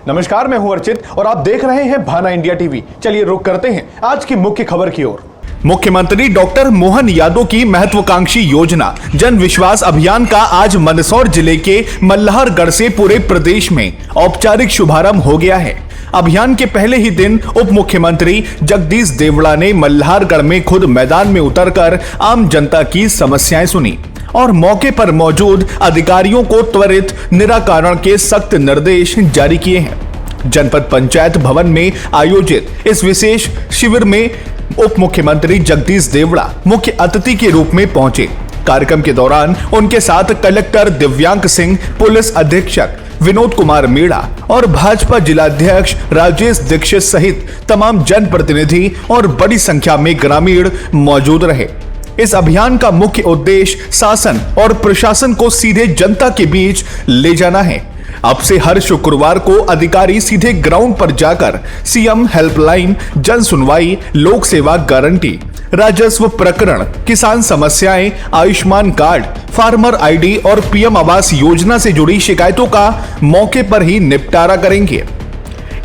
नमस्कार, मैं हूं अर्चित और आप देख रहे हैं भाना इंडिया टीवी। चलिए रुक करते हैं आज की मुख्य खबर की ओर। मुख्यमंत्री डॉक्टर मोहन यादव की महत्वाकांक्षी योजना जन विश्वास अभियान का आज मंदसौर जिले के मल्हारगढ़ से पूरे प्रदेश में औपचारिक शुभारंभ हो गया है। अभियान के पहले ही दिन उप मुख्यमंत्री जगदीश देवड़ा ने मल्हारगढ़ में खुद मैदान में उतरकर आम जनता की समस्याएं सुनी और मौके पर मौजूद अधिकारियों को त्वरित निराकरण के सख्त निर्देश जारी किए हैं। जनपद पंचायत भवन में आयोजित इस विशेष शिविर में उप मुख्यमंत्री जगदीश देवड़ा मुख्य अतिथि के रूप में पहुंचे। कार्यक्रम के दौरान उनके साथ कलेक्टर दिव्यांग सिंह, पुलिस अधीक्षक विनोद कुमार मीणा और भाजपा जिलाध्यक्ष राजेश दीक्षित सहित तमाम जनप्रतिनिधि और बड़ी संख्या में ग्रामीण मौजूद रहे। इस अभियान का मुख्य उद्देश्य शासन और प्रशासन को सीधे जनता के बीच ले जाना है। अब से हर शुक्रवार को अधिकारी सीधे ग्राउंड पर जाकर सीएम हेल्पलाइन, जन सुनवाई, लोक सेवा गारंटी, राजस्व प्रकरण, किसान समस्याएं, आयुष्मान कार्ड, फार्मर आईडी और पीएम आवास योजना से जुड़ी शिकायतों का मौके पर ही निपटारा करेंगे।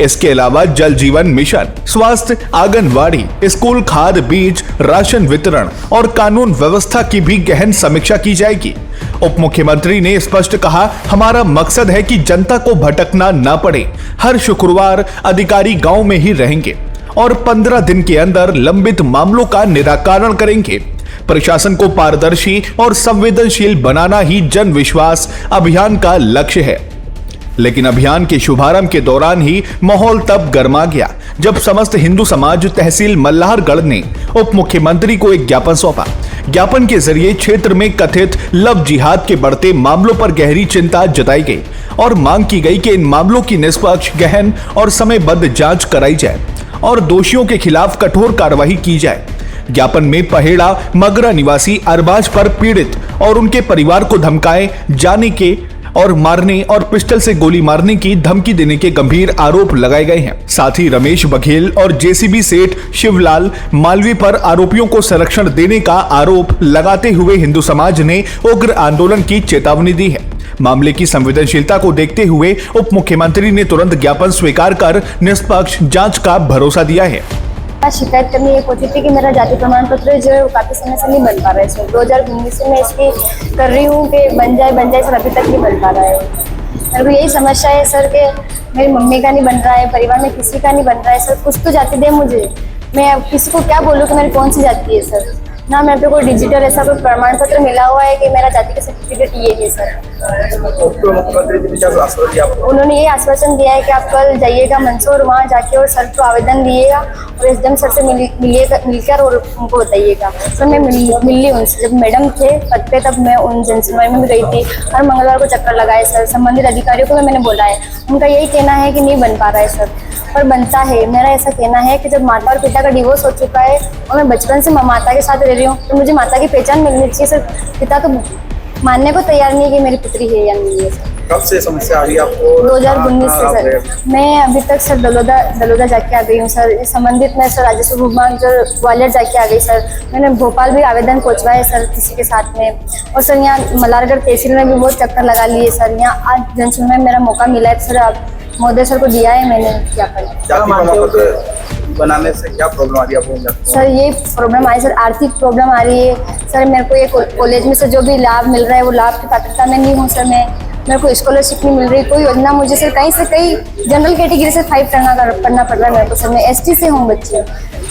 इसके अलावा जल जीवन मिशन, स्वास्थ्य, आंगनवाड़ी, स्कूल, खाद, बीज, राशन वितरण और कानून व्यवस्था की भी गहन समीक्षा की जाएगी। उप मुख्यमंत्री ने स्पष्ट कहा, हमारा मकसद है कि जनता को भटकना ना पड़े। हर शुक्रवार अधिकारी गांव में ही रहेंगे और 15 दिन के अंदर लंबित मामलों का निराकरण करेंगे। प्रशासन को पारदर्शी और संवेदनशील बनाना ही जन विश्वास अभियान का लक्ष्य है। लेकिन अभियान के शुभारंभ के दौरान ही माहौल तब गर्मा गया जब समस्त हिंदू समाज तहसील मल्हारगढ़ ने उप मुख्यमंत्री को एक ज्ञापन सौंपा। ज्ञापन के जरिए क्षेत्र में कथित लव जिहाद के बढ़ते मामलों पर गहरी चिंता जताई गई और मांग की गई कि इन मामलों की निष्पक्ष, गहन और समयबद्ध जांच कराई जाए और दोषियों के खिलाफ कठोर कार्रवाई की जाए। ज्ञापन में पहेड़ा मगरा निवासी अरबाज पर पीड़ित और उनके परिवार को धमकाए जाने के और मारने और पिस्टल से गोली मारने की धमकी देने के गंभीर आरोप लगाए गए हैं। साथ ही रमेश बघेल और जेसीबी सेठ शिवलाल मालवीय पर आरोपियों को संरक्षण देने का आरोप लगाते हुए हिंदू समाज ने उग्र आंदोलन की चेतावनी दी है। मामले की संवेदनशीलता को देखते हुए उप मुख्यमंत्री ने तुरंत ज्ञापन स्वीकार कर निष्पक्ष जांच का भरोसा दिया है। शिकायत करनी एक होती थी कि मेरा जाति प्रमाण पत्र जो है वो काफ़ी समय से नहीं बन पा रहा है। सर 2019 से मैं इसकी कर रही हूँ कि बन जाए सर, अभी तक नहीं बन पा रहा है। मेरे को यही समस्या है सर कि मेरी मम्मी का नहीं बन रहा है, परिवार में किसी का नहीं बन रहा है सर। कुछ तो जाति दे मुझे, मैं अब किसी को क्या बोलूँ कि मेरी कौन सी जाति है सर। ना मेरे पे कोई डिजिटल ऐसा कोई प्रमाण पत्र मिला हुआ है कि मेरा जाति का सर्टिफिकेट ये है सर। उन्होंने ये आश्वासन दिया है कि आप कल जाइएगा मंदसौर, वहाँ जाके और सर को आवेदन दिएगा और एसडीएम सर से मिलकर और उनको बताइएगा। सर मैं मिली उनसे, जब मैडम थे पद पे तब मैं उन जनसुनवाई में भी गई थी। हर मंगलवार को चक्कर लगाए सर, संबंधित अधिकारियों को मैंने बोला है। उनका यही कहना है कि नहीं बन पा रहा है सर, पर बनता है। मेरा ऐसा कहना है कि जब माता और पिता का डिवोर्स हो चुका है और मैं बचपन से माता के साथ रह रही हूँ तो मुझे माता की पहचान मिलनी चाहिए सर। पिता तो मानने को तैयार नहीं है कि मेरी पुत्री है या नहीं है। कब से समस्या आ रही है आपको? 2019 से सर। मैं अभी तक सर दलोदा जाके आ गई हूँ सर। संबंधित मैं सर राजस्व विभाग जो ग्वालियर जाके आ गई सर। मैंने भोपाल भी आवेदन पहुँचवाया सर किसी के साथ में, और सर यहाँ मल्हारगढ़ तहसील में भी बहुत चक्कर लगा लिए सर। यहाँ आज जनसुनवाई में मेरा मौका मिला है सर, आप मोदी सर को दिया है मैंने ज्ञापन। बनाने से क्या प्रॉब्लम आ रही है आपको? सर ये प्रॉब्लम आई सर, आर्थिक प्रॉब्लम आ रही है सर। मेरे को ये कॉलेज में से जो भी लाभ मिल रहा है वो लाभ की पात्रता में नहीं हूँ सर। मेरे को स्कॉलरशिप नहीं मिल रही, कोई योजना मुझे सर कहीं से कहीं जनरल कैटेगरी से 5 करना पड़ रहा है मेरे को सर। मैं एसटी से हूँ बच्ची,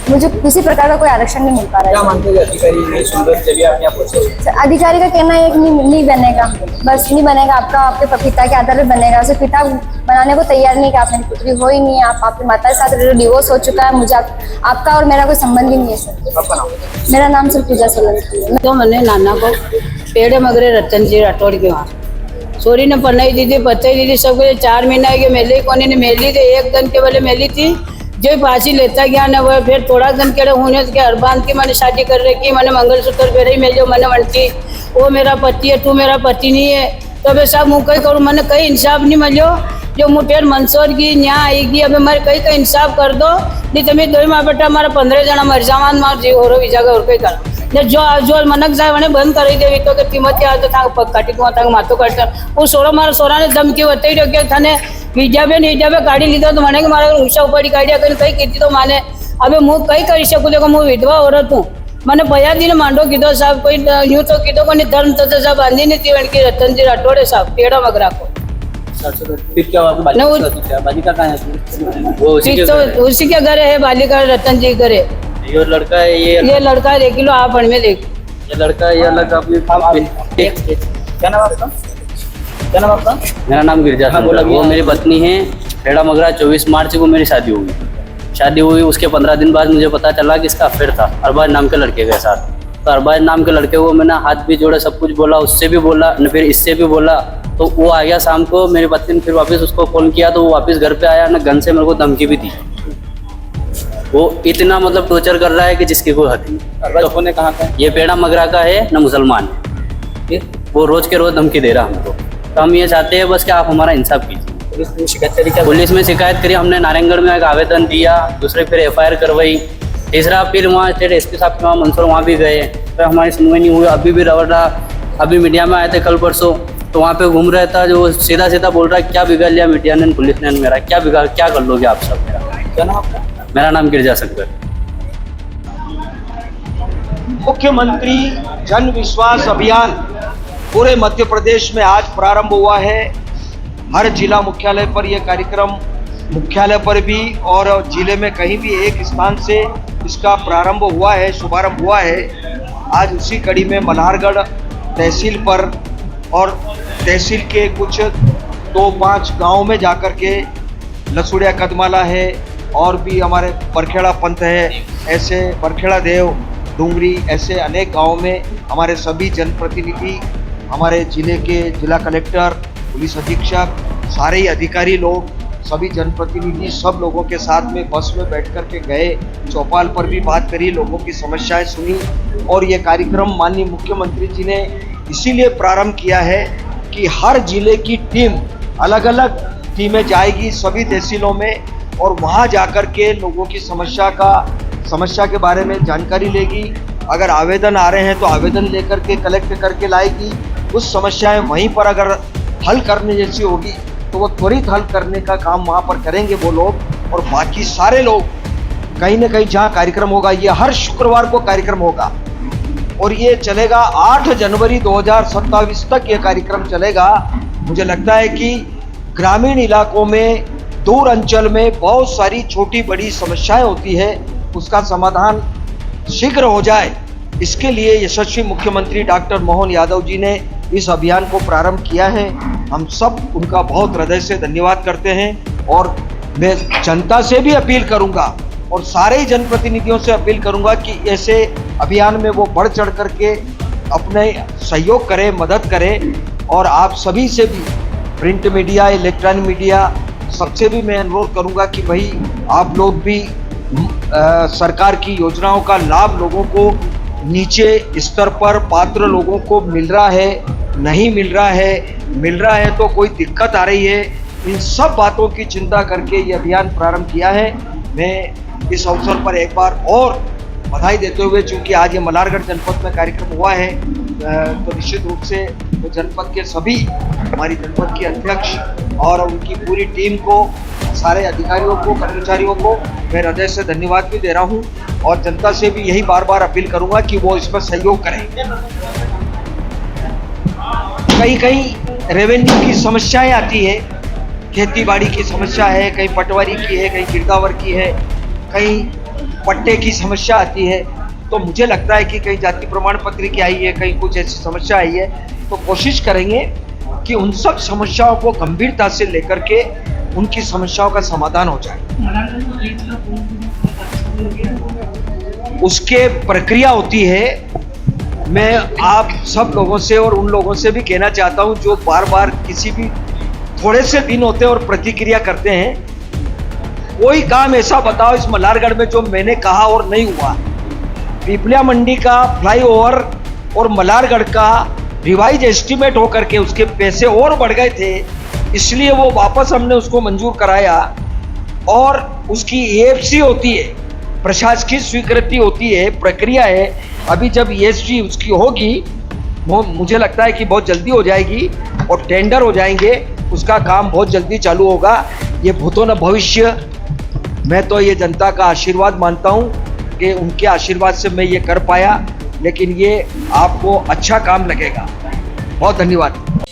मुझे किसी प्रकार का कोई आरक्षण नहीं मिल पा रहा है। क्या मानते हैं अधिकारी नहीं सुंदर चलिए आप यहाँ पहुंचे? अधिकारी का कहना है कि नहीं बनेगा, बस नहीं बनेगा, आपका आपके पिता के आधार पर बनेगा। उसे पिता बनाने को तैयार नहीं कि आप मेरी पुत्री हो ही नहीं है, आप आपकी माता के साथ डिवोर्स हो चुका है, मुझे आपका और मेरा कोई संबंध ही नहीं है सर। मेरा नाम सर पूजा सोलंकी है। तो मैंने नाना को पेड़े मगरे रतन जी राठौड़ के वहाँ सोरी ने पढ़ाई दीदी, पत्ते दीदी, सब 4 महीना के मेली कोने ने मेली थी, 1 दिन के वाले मेली थी जो फांसी लेता गया ना वो। फिर थोड़ा दिन के होने के अरबान की मैंने शादी कर रखी, मैंने मंगलसूत्र पहले ही मिलो, मैंने बनती वो मेरा पति है, तू मेरा पति नहीं है। तो मैं सब मुँह कहीं करूँ, मैंने कहीं इंसाफ नहीं मिलो जो मुठेर मंदसौर की यहाँ आएगी। अब मेरे कहीं इंसाफ कर दो, नहीं तो मैं 2 माह बेटा हमारा 15 जना मर जावान मार जी और विजा और कहीं करा। ने जो मनक जाय म्हणे बंद करी देवी तो के किंमत आज तो काटी को तंग मातो काट वो सोरा ने धमकी बताई रहो के थाने हिजाबे गाड़ी लीधो तो म्हणे के मारे उषा उपाड़ी गाड़ी अगर कई कीधी तो माने अबे मु कई करी सकू देखो मु विधवा औरत हूँ मैंने भैया जी ने मांडो कीधो साहब कोई यूं तो कीधो कोई धर्म तो साहब बांधी नहीं थी की रतन जी राठौड़े साहब पेड़ा मगरा को फिर क्या हुआ? बालिका कहाँ है? वो उसी के घर है बालिका रतन जी घर है। ये लड़का है, ये लड़का है, देख लो आप में देख ये लड़का ये अलग अपने क्या नाम आपका? क्या नाम आपका? मेरा नाम गिरजा हाँ, बोला वो मेरी पत्नी है। खेड़ा मगरा 24 मार्च को मेरी शादी हुई। उसके 15 दिन बाद मुझे पता चला कि इसका अफेयर था अरबाज नाम के लड़के के साथ। तो अरबाज नाम के लड़के को मैंने हाथ भी जोड़े, सब कुछ बोला, उससे भी बोला, फिर इससे भी बोला। तो वो आ गया शाम को, मेरी पत्नी ने फिर वापस उसको फोन किया तो वो वापस घर पे आया ना, गन से मेरे को धमकी भी दी। वो इतना मतलब टॉर्चर कर रहा है कि जिसकी कोई हद नहीं। अरबाज कौन है, कहाँ का है? ये पेड़ा मगरा का है ना, मुसलमान है। वो रोज के रोज धमकी दे रहा हमको। तो हम ये चाहते हैं बस कि आप हमारा इंसाफ कीजिए। पुलिस में शिकायत करी क्या? पुलिस में शिकायत करी हमने, नारायणगढ़ में एक आवेदन दिया, दूसरे फिर FIR करवाई, तीसरा फिर वहाँ स्टेट SP साहब के वहाँ मंसूर वहाँ भी गए, तो हमारी सुनवाई नहीं हुई। अभी भी रवड़ा अभी मीडिया में आए थे कल परसों, तो वहाँ पे घूम रहा था जो सीधा बोल रहा है क्या बिगाड़ लिया मीडिया ने, पुलिस ने मेरा क्या बिगाड़, क्या कर लोगे आप सब मेरा। क्या नाम आपका? मेरा नाम गिरजा शंकर। मुख्यमंत्री जन विश्वास अभियान पूरे मध्य प्रदेश में आज प्रारंभ हुआ है। हर जिला मुख्यालय पर यह कार्यक्रम, मुख्यालय पर भी और जिले में कहीं भी एक स्थान से इसका प्रारंभ हुआ है, शुभारंभ हुआ है। आज उसी कड़ी में मल्हारगढ़ तहसील पर और तहसील के कुछ 2-5 गाँव में जाकर के लसुड़िया कदमाला है और भी हमारे बरखेड़ा पंथ है, ऐसे बरखेड़ा देव डूंगरी, ऐसे अनेक गाँव में हमारे सभी जनप्रतिनिधि, हमारे जिले के जिला कलेक्टर, पुलिस अधीक्षक, सारे ही अधिकारी लोग, सभी जनप्रतिनिधि, सब लोगों के साथ में बस में बैठ कर के गए, चौपाल पर भी बात करी, लोगों की समस्याएं सुनी। और ये कार्यक्रम माननीय मुख्यमंत्री जी ने इसीलिए प्रारंभ किया है कि हर जिले की टीम, अलग अलग टीमें जाएगी सभी तहसीलों में और वहाँ जाकर के लोगों की समस्या के बारे में जानकारी लेगी। अगर आवेदन आ रहे हैं तो आवेदन लेकर के कलेक्ट करके लाएगी। कुछ समस्याएं वहीं पर अगर हल करने जैसी होगी तो वो त्वरित हल करने का काम वहाँ पर करेंगे वो लोग। और बाकी सारे लोग कहीं न कहीं जहाँ कार्यक्रम होगा, ये हर शुक्रवार को कार्यक्रम होगा और ये चलेगा 8 जनवरी 2027 तक ये कार्यक्रम चलेगा। मुझे लगता है कि ग्रामीण इलाकों में, दूर अंचल में बहुत सारी छोटी बड़ी समस्याएं होती है, उसका समाधान शीघ्र हो जाए, इसके लिए यशस्वी मुख्यमंत्री डॉक्टर मोहन यादव जी ने इस अभियान को प्रारंभ किया है। हम सब उनका बहुत हृदय से धन्यवाद करते हैं और मैं जनता से भी अपील करूंगा और सारे ही जनप्रतिनिधियों से अपील करूंगा कि ऐसे अभियान में वो बढ़ चढ़ करके अपने सहयोग करें, मदद करें। और आप सभी से भी, प्रिंट मीडिया, इलेक्ट्रॉनिक मीडिया, सबसे भी मैं अनुरोध करूंगा कि भाई आप लोग भी सरकार की योजनाओं का लाभ लोगों को नीचे स्तर पर पात्र लोगों को मिल रहा है, नहीं मिल रहा है तो कोई दिक्कत आ रही है, इन सब बातों की चिंता करके ये अभियान प्रारंभ किया है। मैं इस अवसर पर एक बार और बधाई देते हुए, चूँकि आज ये मल्हारगढ़ जनपद में कार्यक्रम हुआ है, तो निश्चित रूप से तो जनपद के सभी, हमारी जनपद के अध्यक्ष और उनकी पूरी टीम को, सारे अधिकारियों को, कर्मचारियों को मैं हृदय से धन्यवाद भी दे रहा हूँ और जनता से भी यही बार बार अपील करूँगा कि वो इसमें सहयोग करें। कहीं रेवेन्यू की समस्याएं आती है, खेती बाड़ी की समस्या है, कहीं पटवारी की है, कहीं गिरदावर की है, कहीं पट्टे की समस्या आती है, तो मुझे लगता है कि कहीं जाति प्रमाण पत्र की आई है, कहीं कुछ ऐसी समस्या आई है, तो कोशिश करेंगे कि उन सब समस्याओं को गंभीरता से लेकर के उनकी समस्याओं का समाधान हो जाए। उसके प्रक्रिया होती है। मैं आप सब लोगों से और उन लोगों से भी कहना चाहता हूं जो बार बार किसी भी थोड़े से दिन होते हैं और प्रतिक्रिया करते हैं, कोई काम ऐसा बताओ इस मल्हारगढ़ में जो मैंने कहा और नहीं हुआ। पिपलिया मंडी का फ्लाईओवर और मल्हारगढ़ का रिवाइज एस्टीमेट होकर के उसके पैसे और बढ़ गए थे, इसलिए वो वापस हमने उसको मंजूर कराया और उसकी AFC होती है, प्रशासकीय स्वीकृति होती है, प्रक्रिया है। अभी जब ESG उसकी होगी, वो मुझे लगता है कि बहुत जल्दी हो जाएगी और टेंडर हो जाएंगे, उसका काम बहुत जल्दी चालू होगा। ये भूतो न भविष्य, मैं तो ये जनता का आशीर्वाद मानता हूँ कि उनके आशीर्वाद से मैं ये कर पाया, लेकिन ये आपको अच्छा काम लगेगा। बहुत धन्यवाद।